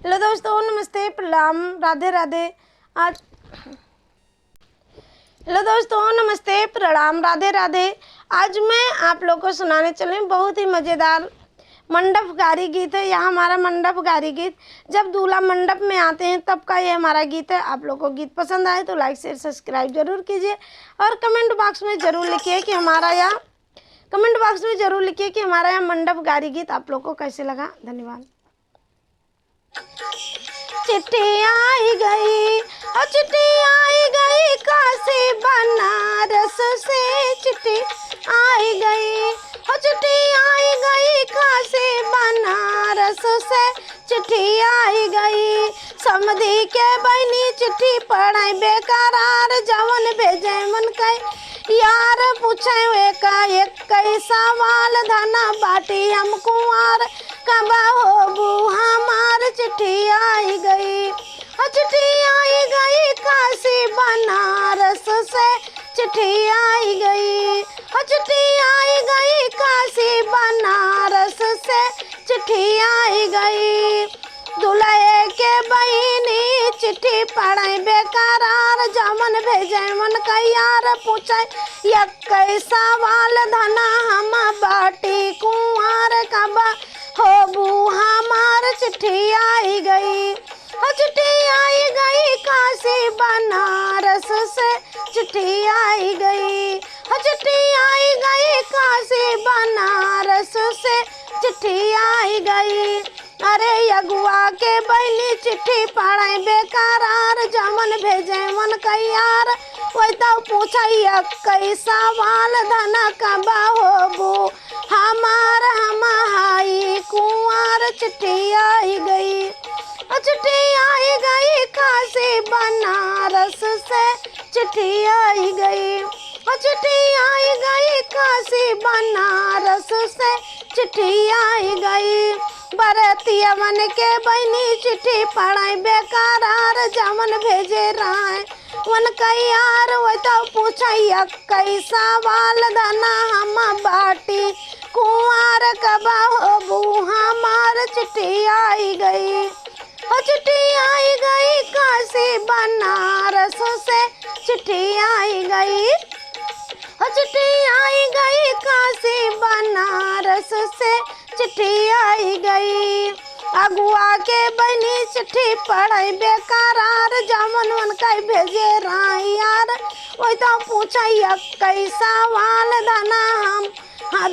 Hello दोस्तों, नमस्ते, प्रणाम, राधे राधे। आज हेलो दोस्तों, नमस्ते, प्रणाम, राधे राधे। आज मैं आप लोग को सुनाने चली बहुत ही मज़ेदार मंडप गारी गीत है। यह हमारा मंडप गारी गीत जब दूल्हा मंडप में आते हैं तब का ये हमारा गीत है। आप लोग को गीत पसंद आए तो लाइक शेयर सब्सक्राइब जरूर कीजिए और कमेंट बॉक्स में ज़रूर लिखिए कि हमारा यह मंडप गारी गीत आप लोग को कैसे लगा। धन्यवाद। चिट्ठी आई गई, चिट्ठी आई गई काशी बनारस से। चिट्ठी आई गई, चिट्ठी आई गई काशी बनारस से। चिट्ठी आई गई समधी के बहनी चिट्ठी पढ़ाई बेकरार जवन भेजे मन कई यार पूछे एका एक कई सवाल धना बाटी हम कुंवार कबा हो बू हमार। चिट्ठी आई गई, चिट्ठी आई गई काशी बनारस से। चिट्ठी आई गई, चिट्ठी आई गई काशी बनारस से। चिट्ठी आई गई दुल्हे के बहनी चिट्ठी पढ़ाई बेकरार जमन भेजे मन यार पूछे एक सवाल धना हम बाटी कुंवार कबा हो बू हमार। चिट्ठी आई गई, चिट्ठी आई गई काशी बनारस से। चिट्ठी आई गई, चिट्ठी आई गई काशी बनारस से। चिट्ठी आई गई अरे अगुआ के बहनी चिट्ठी पढ़ाई बेकरार जमन भेजे मन यार वही तो पूछा कई सवाल धना कबा हो बू हमार हम हाई कुंवार। चिट्ठी आई गई, चिट्ठी आई गई काशी बनारस से। चिट्ठी आई गई, चिट्ठी आई गई काशी बनारस से। चिट्ठी आई गई बरतिया मन के बहनी चिट्ठी पढ़ाई बेकरार जमन भेजे राय वन यार वो तो पूछा कई सवाल धना हम बाटी कुंवार कबा हो बू हमार। चिट्ठी आई गई, चिट्ठी आई गई काशी बनारस से। चिट्ठी आई गई, चिट्ठी आई गई काशी बनारस से। चिट्ठी आई गई अगुआ के बहनी चिट्ठी पढ़ाई बेकरार जमन मन कई भेजे राय यार वही तो पूछा कई सवाल धना हम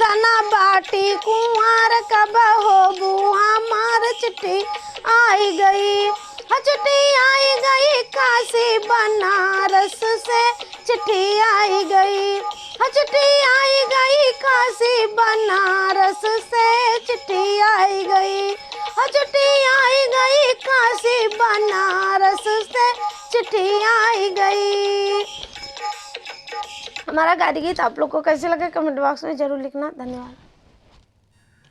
धना बाटी कुंवार कब हो बू हमार। चिट्ठी आई गई, चिट्ठी आई गई काशी बनारस से। चिट्ठी आई गई, चिट्ठी आई गई काशी बनारस से। चिट्ठी आई गई, चिट्ठी आई गई काशी बनारस से। चिट्ठी आई गई। हमारा गाड़ी गीत आप लोग को कैसे लगे कमेंट बॉक्स में जरूर लिखना। धन्यवाद।